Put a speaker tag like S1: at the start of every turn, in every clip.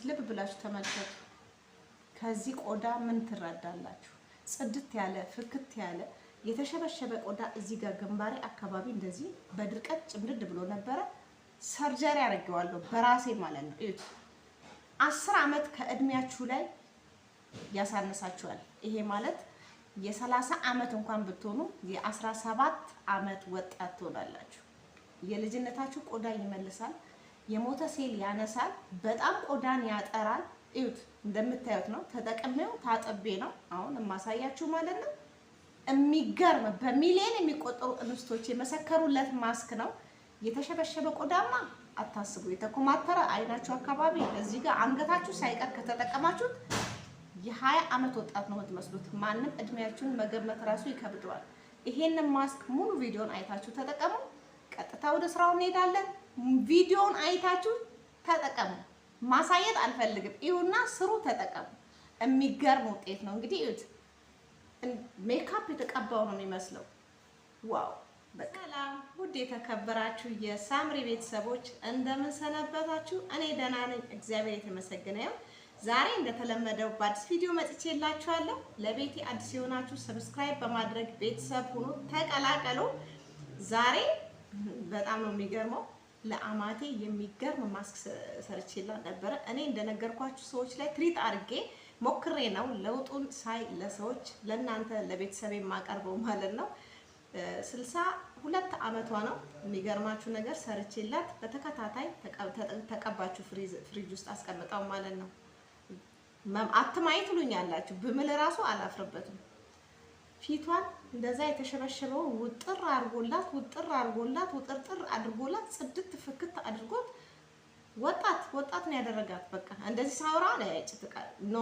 S1: ልብ ብላችሁ ተመልከቱ። ከዚህ ቆዳ ምን ትረዳላችሁ? ጽድት ያለ ፍክት ያለ የተሸበሸበ ቆዳ እዚህ ጋር ግንባሬ አካባቢ እንደዚህ በድርቀት ጭምድድ ብሎ ነበረ። ሰርጀሪ አድርጌዋለሁ በራሴ ማለት ነው። እዩት። 10 ዓመት ከእድሜያችሁ ላይ ያሳነሳችኋል። ይሄ ማለት የ30 ዓመት እንኳን ብትሆኑ የ17 ዓመት ወጣት ትሆናላችሁ። የልጅነታችሁ ቆዳ ይመልሳል። የሞተ ሴል ያነሳል። በጣም ቆዳን ያጠራል። እዩት፣ እንደምታዩት ነው። ተጠቅሜው ታጥቤ ነው አሁን የማሳያችሁ ማለት ነው። የሚገርም በሚሊዮን የሚቆጠሩ እንስቶች የመሰከሩለት ማስክ ነው። የተሸበሸበ ቆዳማ አታስቡ። የተኮማተረ አይናችሁ አካባቢ እዚህ ጋር አንገታችሁ ሳይቀር ከተጠቀማችሁት የ20 ዓመት ወጣት ነው የምትመስሉት። ማንም እድሜያችሁን መገመት ራሱ ይከብደዋል። ይሄንን ማስክ ሙሉ ቪዲዮን አይታችሁ ተጠቀሙ። ቀጥታ ወደ ስራው እንሄዳለን። ቪዲዮን አይታችሁ ተጠቀሙ። ማሳየት አልፈልግም። ይሁንና ስሩ፣ ተጠቀሙ። የሚገርም ውጤት ነው። እንግዲህ እዩት። ሜካፕ የተቀባው ነው የሚመስለው። ዋው! ሰላም ውድ የተከበራችሁ የሳምሪ ቤተሰቦች እንደምን ሰነበታችሁ? እኔ ደህና ነኝ፣ እግዚአብሔር የተመሰገነ ይሁን። ዛሬ እንደተለመደው በአዲስ ቪዲዮ መጥቼላችኋለሁ። ለቤቴ አዲስ የሆናችሁ ሰብስክራይብ በማድረግ ቤተሰብ ሁኑ፣ ተቀላቀሉ። ዛሬ በጣም ነው የሚገርመው። ለአማቴ የሚገርም ማስክ ሰርቼላት ነበረ። እኔ እንደነገርኳችሁ ሰዎች ላይ ትሪት አድርጌ ሞክሬ ነው ለውጡን ሳይ ለሰዎች ለእናንተ ለቤተሰብ የማቀርበው ማለት ነው። 62 ዓመቷ ነው። የሚገርማችሁ ነገር ሰርቼላት በተከታታይ ተቀባችሁ ፍሪጅ ውስጥ አስቀምጣው ማለት ነው። አትማይ ትሉኛላችሁ፣ ብምል ራሱ አላፍርበትም። ፊቷን እንደዛ የተሸበሸበው ውጥር አድርጎላት ውጥርጥር አድርጎላት ጽድት ፍክት አድርጎት ወጣት ነው ያደረጋት። በቃ እንደዚህ ሳውራ ነው ያጭትቃ ኖ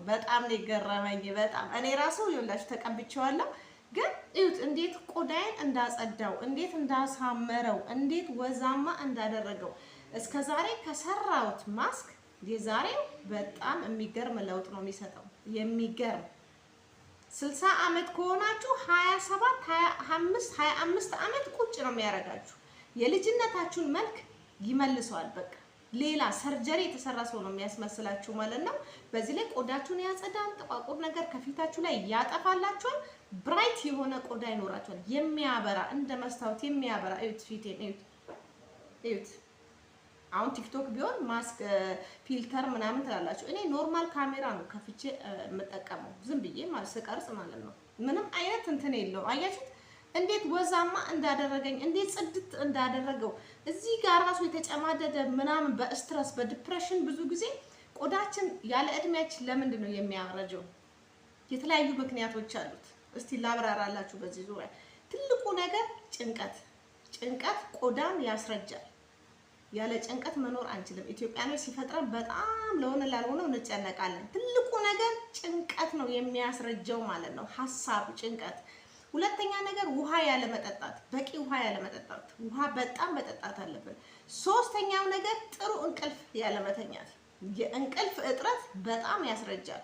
S1: በጣም ነው የገረመኝ። በጣም እኔ ራሱ ይኸውላችሁ ተቀብቼዋለሁ። ግን እዩት እንዴት ቆዳዬን እንዳጸዳው፣ እንዴት እንዳሳመረው፣ እንዴት ወዛማ እንዳደረገው። እስከዛሬ ከሰራሁት ማስክ የዛሬው በጣም የሚገርም ለውጥ ነው የሚሰጠው። የሚገርም 60 ዓመት ከሆናችሁ 27፣ 25፣ 25 ዓመት ቁጭ ነው የሚያደርጋችሁ። የልጅነታችሁን መልክ ይመልሰዋል። በቃ ሌላ ሰርጀሪ የተሰራ ሰው ነው የሚያስመስላችሁ ማለት ነው። በዚህ ላይ ቆዳችሁን ያጸዳል። ጥቋቁር ነገር ከፊታችሁ ላይ ያጠፋላችኋል። ብራይት የሆነ ቆዳ ይኖራችኋል። የሚያበራ እንደ መስታወት የሚያበራ እዩት፣ ፊቴን እዩት። አሁን ቲክቶክ ቢሆን ማስክ ፊልተር ምናምን ትላላችሁ። እኔ ኖርማል ካሜራ ነው ከፍቼ የምጠቀመው ዝም ብዬ ማለት ስቀርጽ ማለት ነው። ምንም አይነት እንትን የለውም። አያችሁት እንዴት ወዛማ እንዳደረገኝ፣ እንዴት ጽድት እንዳደረገው። እዚህ ጋር ራሱ የተጨማደደ ምናምን በስትረስ በዲፕሬሽን ብዙ ጊዜ ቆዳችን ያለ እድሜያችን ለምንድን ነው የሚያረጀው? የተለያዩ ምክንያቶች አሉት። እስቲ ላብራራላችሁ በዚህ ዙሪያ። ትልቁ ነገር ጭንቀት ቆዳን ያስረጃል። ያለ ጭንቀት መኖር አንችልም። ኢትዮጵያኖች ሲፈጥረን በጣም ለሆነ ላልሆነው እንጨነቃለን። ትልቁ ነገር ጭንቀት ነው የሚያስረጀው ማለት ነው። ሀሳብ፣ ጭንቀት። ሁለተኛ ነገር ውሃ ያለ መጠጣት፣ በቂ ውሃ ያለ መጠጣት። ውሃ በጣም መጠጣት አለብን። ሶስተኛው ነገር ጥሩ እንቅልፍ ያለ መተኛት። የእንቅልፍ እጥረት በጣም ያስረጃል።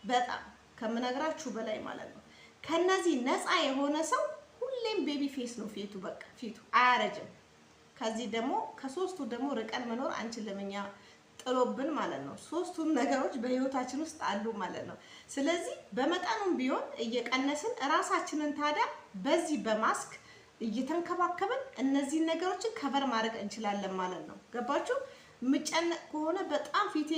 S1: በጣም ከምነግራችሁ በላይ ማለት ነው። ከነዚህ ነፃ የሆነ ሰው ሁሌም ቤቢ ፌስ ነው ፊቱ። በቃ ፊቱ አያረጅም። ከዚህ ደግሞ ከሶስቱ ደግሞ ርቀን መኖር አንችልም እኛ ጥሎብን ማለት ነው። ሶስቱን ነገሮች በህይወታችን ውስጥ አሉ ማለት ነው። ስለዚህ በመጠኑም ቢሆን እየቀነስን ራሳችንን ታዲያ በዚህ በማስክ እየተንከባከብን እነዚህ ነገሮችን ከቨር ማድረግ እንችላለን ማለት ነው። ገባችሁ? ምጨነቅ ከሆነ በጣም ፊቴ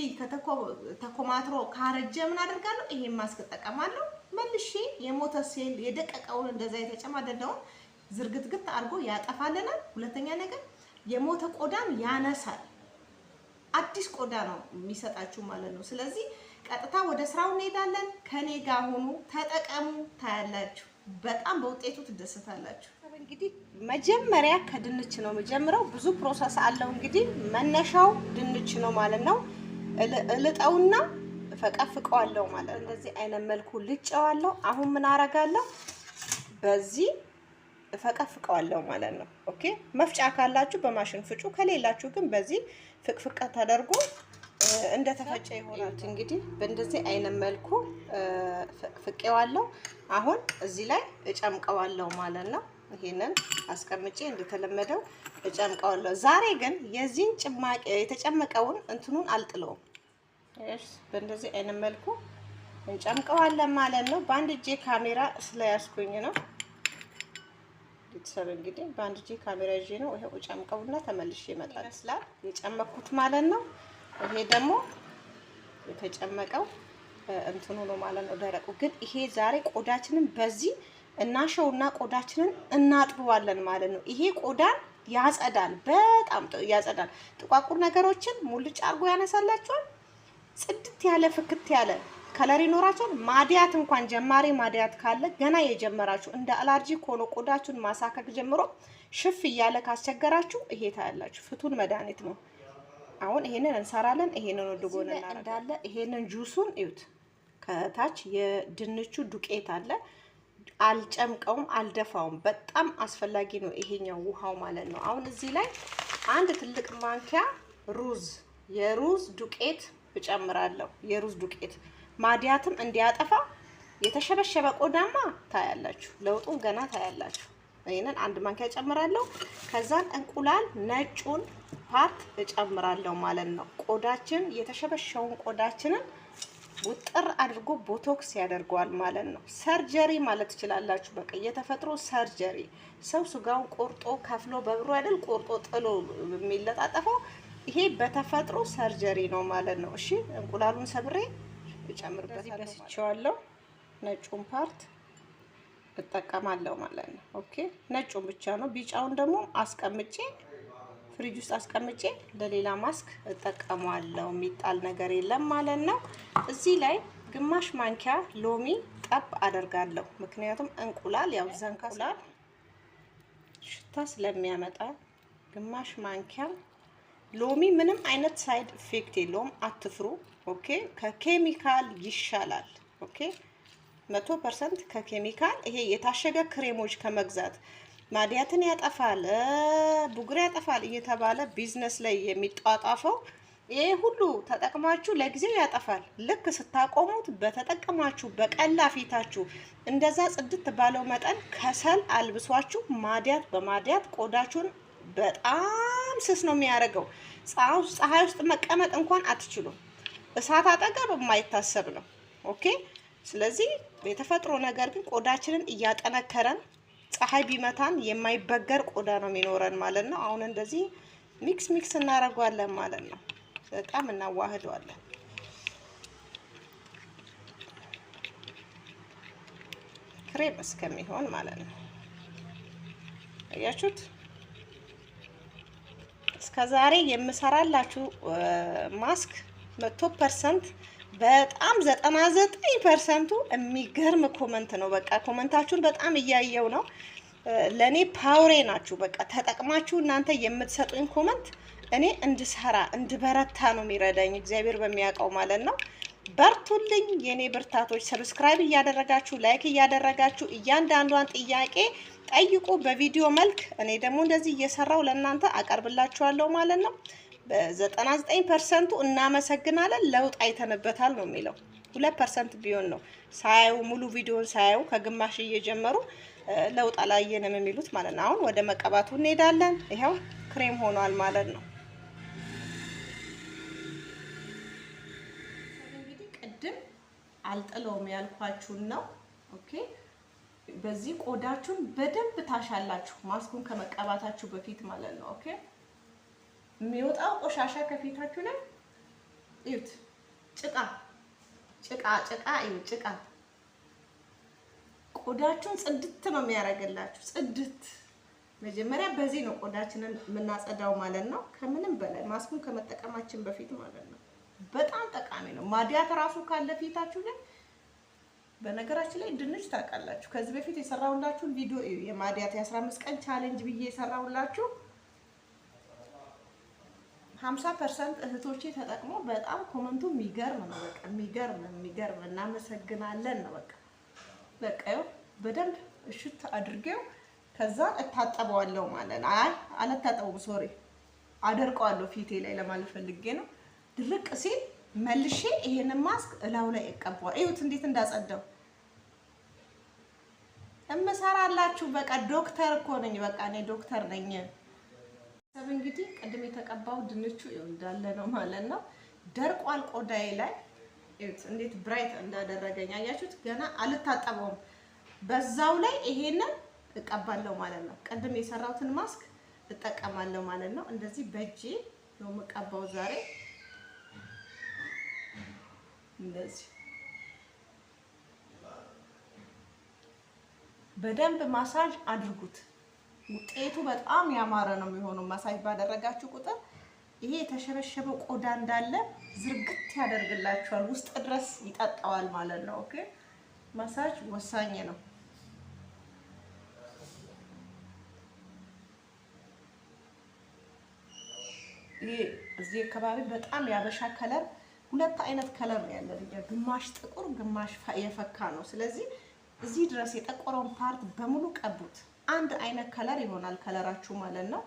S1: ተኮማትሮ ካረጀ ምን አደርጋለሁ? ይሄን ማስክ እጠቀማለሁ። መልሼ የሞተ ሴል የደቀቀውን እንደዛ የተጨማደደውን ዝርግትግት አድርጎ ያጠፋልናል። ሁለተኛ ነገር የሞተ ቆዳን ያነሳል። አዲስ ቆዳ ነው የሚሰጣችሁ ማለት ነው። ስለዚህ ቀጥታ ወደ ስራው እንሄዳለን። ከኔ ጋር ሆኑ፣ ተጠቀሙ፣ ታያላችሁ። በጣም በውጤቱ ትደሰታላችሁ። እንግዲህ መጀመሪያ ከድንች ነው የምጀምረው። ብዙ ፕሮሰስ አለው። እንግዲህ መነሻው ድንች ነው ማለት ነው። እልጠውና ፈቀፍቀዋለሁ ማለት ነው። እንደዚህ አይነት መልኩ ልጨዋለሁ። አሁን ምን አረጋለሁ? በዚህ ፈቀፍቀዋለሁ ማለት ነው። ኦኬ፣ መፍጫ ካላችሁ በማሽን ፍጩ፣ ከሌላችሁ ግን በዚህ ፍቅፍቅ ተደርጎ እንደተፈጨ ይሆናል። እንግዲህ በእንደዚህ አይነት መልኩ ፍቄዋለሁ። አሁን እዚህ ላይ እጨምቀዋለሁ ማለት ነው። ይሄንን አስቀምጬ እንደተለመደው እጨምቀዋለሁ። ዛሬ ግን የዚህን ጭማቂ የተጨመቀውን እንትኑን አልጥለውም። እሺ በእንደዚህ አይነት መልኩ እንጨምቀዋለን ማለት ነው። በአንድ እጄ ካሜራ ስለያዝኩኝ ነው። ቤተሰብ እንግዲህ በአንድ እጄ ካሜራ ይዤ ነው። ይሄው ጨምቀውና ተመልሼ እመጣለሁ። ይመስላል የጨመቅኩት ማለት ነው። ይሄ ደግሞ የተጨመቀው እንትኑ ነው ማለት ነው። ደረቁ ግን ይሄ ዛሬ ቆዳችንን በዚህ እናሸውና ቆዳችንን እናጥበዋለን ማለት ነው። ይሄ ቆዳን ያጸዳል፣ በጣም ያጸዳል። ጥቋቁር ነገሮችን ሙልጭ አርጎ ያነሳላችኋል። ጽድት ያለ ፍክት ያለ ከለር ይኖራችኋል። ማዲያት እንኳን ጀማሪ ማዲያት ካለ ገና የጀመራችሁ እንደ አላርጂ ሆኖ ቆዳችሁን ማሳከክ ጀምሮ ሽፍ እያለ ካስቸገራችሁ ይሄ ታያላችሁ። ፍቱን መድኃኒት ነው። አሁን ይሄንን እንሰራለን። ይሄንን ወድጎን እንዳለ ይሄንን ጁሱን እዩት። ከታች የድንቹ ዱቄት አለ። አልጨምቀውም፣ አልደፋውም። በጣም አስፈላጊ ነው ይሄኛው ውሃው ማለት ነው። አሁን እዚህ ላይ አንድ ትልቅ ማንኪያ ሩዝ የሩዝ ዱቄት እጨምራለሁ። የሩዝ ዱቄት ማዲያትም እንዲያጠፋ የተሸበሸበ ቆዳማ ታያላችሁ፣ ለውጡን ገና ታያላችሁ። ይሄንን አንድ ማንኪያ እጨምራለሁ። ከዛን እንቁላል ነጩን ፓርት እጨምራለሁ ማለት ነው። ቆዳችን የተሸበሸውን ቆዳችንን ውጥር አድርጎ ቦቶክስ ያደርገዋል ማለት ነው። ሰርጀሪ ማለት ትችላላችሁ። በቃ የተፈጥሮ ሰርጀሪ። ሰው ስጋውን ቆርጦ ከፍሎ በብሩ አይደል ቆርጦ ጥሎ የሚለጣጠፈው፣ ይሄ በተፈጥሮ ሰርጀሪ ነው ማለት ነው። እሺ እንቁላሉን ሰብሬ እጨምርበታለሁ። በስቼዋለሁ። ነጩን ፓርት እጠቀማለሁ ማለት ነው። ኦኬ ነጩን ብቻ ነው። ቢጫውን ደግሞ አስቀምጬ ፍሪጅ ውስጥ አስቀምጬ ለሌላ ማስክ እጠቀማለሁ። የሚጣል ነገር የለም ማለት ነው። እዚህ ላይ ግማሽ ማንኪያ ሎሚ ጠብ አደርጋለሁ። ምክንያቱም እንቁላል ያው ዘንካላል ሽታ ስለሚያመጣ ግማሽ ማንኪያ ሎሚ ምንም አይነት ሳይድ ኢፌክት የለውም። አትፍሩ። ኦኬ ከኬሚካል ይሻላል። ኦኬ 100% ከኬሚካል ይሄ የታሸገ ክሬሞች ከመግዛት ማዲያትን ያጠፋል፣ ቡግር ያጠፋል እየተባለ ቢዝነስ ላይ የሚጣጣፈው ይሄ ሁሉ ተጠቅማችሁ ለጊዜው ያጠፋል። ልክ ስታቆሙት በተጠቀማችሁ በቀላ ፊታችሁ እንደዛ ጽድት ባለው መጠን ከሰል አልብሷችሁ ማዲያት በማዲያት ቆዳችሁን በጣም ስስ ነው የሚያደርገው። ፀሐይ ውስጥ መቀመጥ እንኳን አትችሉም። እሳት አጠገብ የማይታሰብ ነው። ኦኬ ስለዚህ የተፈጥሮ ነገር ግን ቆዳችንን እያጠነከረን ፀሐይ ቢመታን የማይበገር ቆዳ ነው የሚኖረን ማለት ነው። አሁን እንደዚህ ሚክስ እናደርገዋለን ማለት ነው። በጣም እናዋህደዋለን። ክሬም እስከሚሆን ማለት ነው። አያችሁት? እስከዛሬ የምሰራላችሁ ማስክ 100% በጣም 99% የሚገርም ኮመንት ነው። በቃ ኮመንታችሁን በጣም እያየው ነው። ለኔ ፓወሬ ናችሁ። በቃ ተጠቅማችሁ እናንተ የምትሰጡኝ ኮመንት እኔ እንድሰራ እንድበረታ ነው የሚረዳኝ፣ እግዚአብሔር በሚያውቀው ማለት ነው። በርቱልኝ የኔ ብርታቶች። ሰብስክራይብ እያደረጋችሁ ላይክ እያደረጋችሁ እያንዳንዷን ጥያቄ ጠይቁ በቪዲዮ መልክ። እኔ ደግሞ እንደዚህ እየሰራው ለእናንተ አቀርብላችኋለሁ ማለት ነው። በ99% እናመሰግናለን፣ ለውጥ አይተንበታል ነው የሚለው። 2% ቢሆን ነው ሳያዩ ሙሉ ቪዲዮን ሳያዩ ከግማሽ እየጀመሩ ለውጥ አላየንም የሚሉት ማለት ነው። አሁን ወደ መቀባቱ እንሄዳለን። ይሄው ክሬም ሆኗል ማለት ነው። እንግዲህ ቅድም አልጥለውም ያልኳችሁን ነው። ኦኬ በዚህ ቆዳችሁን በደንብ ታሻላችሁ፣ ማስኩን ከመቀባታችሁ በፊት ማለት ነው። ኦኬ የሚወጣው ቆሻሻ ከፊታችሁ ላይ እዩት። ጭቃ እዩት። ጭቃ ቆዳችሁን ጽድት ነው የሚያደርግላችሁ። ጽድት መጀመሪያ በዚህ ነው ቆዳችንን የምናጸዳው ማለት ነው። ከምንም በላይ ማስኩን ከመጠቀማችን በፊት ማለት ነው። በጣም ጠቃሚ ነው። ማዲያት ራሱ ካለ ፊታችሁ ላይ በነገራችን ላይ ድንች ታውቃላችሁ። ከዚህ በፊት የሰራሁላችሁን ቪዲዮ እዩ። የማዲያት የ15 ቀን ቻሌንጅ ብዬ የሰራሁላችሁ 50% እህቶቼ ተጠቅሞ በጣም ኮመንቱ የሚገርም ነው። በቃ የሚገርም እናመሰግናለን ነው። በቃ በደንብ እሽት አድርጌው ከዛ እታጠበዋለሁ ማለት ነው። አልታጠበውም፣ ሶሪ አደርቀዋለሁ ፊቴ ላይ ለማለት ፈልጌ ነው። ድርቅ ሲል መልሼ ይሄንን ማስክ እላው ላይ እቀባዋለሁ። እዩት እንዴት እንዳጸዳው እምሰራላችሁ። በቃ ዶክተር እኮ ነኝ። በቃ እኔ ዶክተር ነኝ። እንግዲህ ቅድም የተቀባው ድንቹ እንዳለ ነው ማለት ነው። ደርቋል ቆዳዬ ላይ እዩት እንዴት ብራይት እንዳደረገኝ አያችሁት። ገና አልታጠበውም። በዛው ላይ ይሄንን እቀባለሁ ማለት ነው። ቀደም የሰራሁትን ማስክ እጠቀማለሁ ማለት ነው። እንደዚህ በእጄ ነው የምቀባው ዛሬ እንደዚህ በደንብ ማሳጅ አድርጉት። ውጤቱ በጣም ያማረ ነው የሚሆነው። ማሳጅ ባደረጋችሁ ቁጥር ይሄ የተሸበሸበው ቆዳ እንዳለ ዝርግት ያደርግላችኋል፣ ውስጥ ድረስ ይጠጣዋል ማለት ነው። ኦኬ ማሳጅ ወሳኝ ነው። ይሄ እዚህ አካባቢ በጣም ያበሻ ከለር ሁለት አይነት ከለር ነው ያለው። ግማሽ ጥቁር ግማሽ የፈካ ነው። ስለዚህ እዚህ ድረስ የጠቆረውን ፓርት በሙሉ ቀቡት። አንድ አይነት ከለር ይሆናል ከለራችሁ ማለት ነው።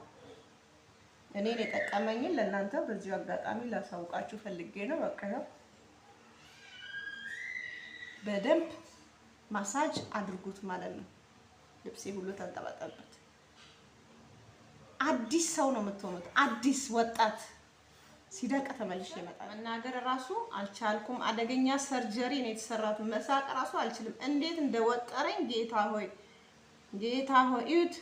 S1: እኔን የጠቀመኝን ለእናንተ በዚሁ አጋጣሚ ላሳውቃችሁ ፈልጌ ነው። በቃ በደንብ ማሳጅ አድርጉት ማለት ነው። ልብሴ ሁሉ ተንጠባጠበት። አዲስ ሰው ነው የምትሆኑት። አዲስ ወጣት ሲደቅ ተመልሼ ይመጣል። መናገር ራሱ አልቻልኩም። አደገኛ ሰርጀሪ ነው የተሰራሁት። መሳቅ ራሱ አልችልም። እንዴት እንደወጠረኝ ጌታ ሆይ እዩት።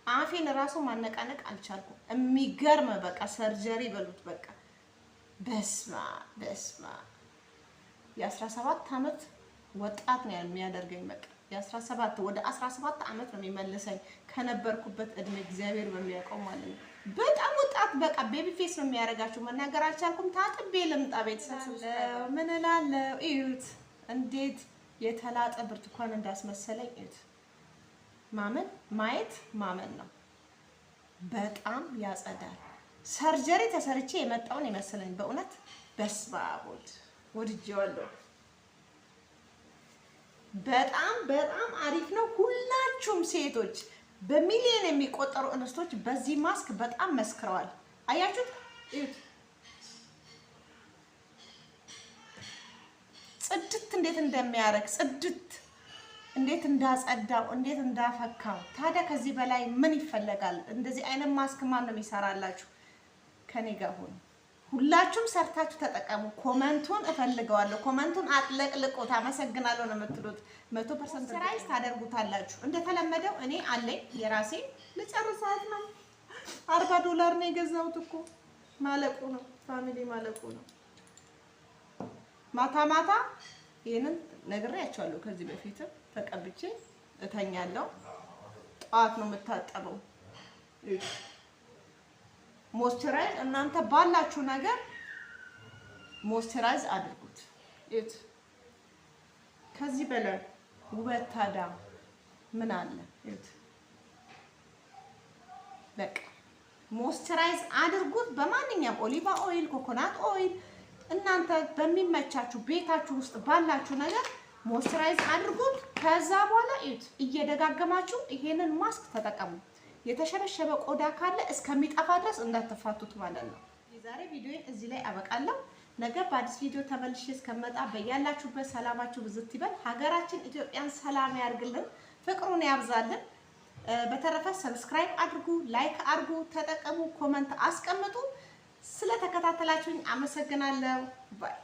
S1: አፌን ራሱ ማነቃነቅ አልቻልኩም። የሚገርም በቃ ሰርጀሪ በሉት በቃ በስማ የ17 ዓመት ወጣት ነው የሚያደርገኝ። በቃ የ17 ወደ 17 ዓመት ነው የሚመልሰኝ ከነበርኩበት እድሜ እግዚአብሔር በሚያውቀው ማለት ነው። በጣም ወጣት በቃ ቤቢ ፌስ ነው የሚያደርጋችሁ። መናገር አልቻልኩም። ታጥቤ ልምጣ ቤተሰብ ምን እላለሁ። እዩት እንዴት የተላጠ ብርቱካን እንዳስመሰለኝ እዩት። ማየት ማመን ነው። በጣም ያጸዳል። ሰርጀሪ ተሰርቼ የመጣውን ይመስለኝ በእውነት በስመ አብ ወልድ ወድጄዋለሁ። በጣም አሪፍ ነው። ሁላችሁም ሴቶች በሚሊዮን የሚቆጠሩ እንስቶች በዚህ ማስክ በጣም መስክረዋል። አያችሁት? እዩት ጽድት እንዴት እንደሚያረግ ጽድት እንዴት እንዳጸዳው እንዴት እንዳፈካው። ታዲያ ከዚህ በላይ ምን ይፈለጋል? እንደዚህ አይነት ማስክ ማን ነው የሚሰራላችሁ? ከኔ ጋር ሆኖ ሁላችሁም ሰርታችሁ ተጠቀሙ። ኮመንቱን እፈልገዋለሁ። ኮመንቱን አጥለቅልቁት። አመሰግናለሁ ነው የምትሉት። 100% ራይስ ታደርጉታላችሁ። እንደተለመደው እኔ አለኝ የራሴ ልጨርሳት ነው። $40 ነው የገዛሁት እኮ ማለቁ ነው። ፋሚሊ ማለቁ ነው። ማታ ይሄንን ነግሬያቸዋለሁ። ከዚህ በፊትም ተቀብቼ እተኛለሁ። ጠዋት ነው የምታጠበው። ሞይስቸራይዝ እናንተ ባላችሁ ነገር ሞይስቸራይዝ አድርጉት። እት ከዚህ በላይ ውበት ታዲያ ምን አለ? እት በቃ ሞይስቸራይዝ አድርጉት። በማንኛውም ኦሊቫ ኦይል፣ ኮኮናት ኦይል እናንተ በሚመቻችሁ ቤታችሁ ውስጥ ባላችሁ ነገር ሞይስቸራይዝ አድርጉት። ከዛ በኋላ እዩት እየደጋገማችሁ ይሄንን ማስክ ተጠቀሙ። የተሸበሸበ ቆዳ ካለ እስከሚጠፋ ድረስ እንዳትፋቱት ማለት ነው። የዛሬ ቪዲዮን እዚህ ላይ አበቃለሁ። ነገ በአዲስ ቪዲዮ ተመልሼ እስከመጣ በያላችሁበት ሰላማችሁ ብዝት ይበል። ሀገራችን ኢትዮጵያን ሰላም ያርግልን፣ ፍቅሩን ያብዛልን። በተረፈ ሰብስክራይብ አድርጉ፣ ላይክ አድርጉ፣ ተጠቀሙ፣ ኮመንት አስቀምጡ። ስለተከታተላችሁኝ አመሰግናለሁ። ባይ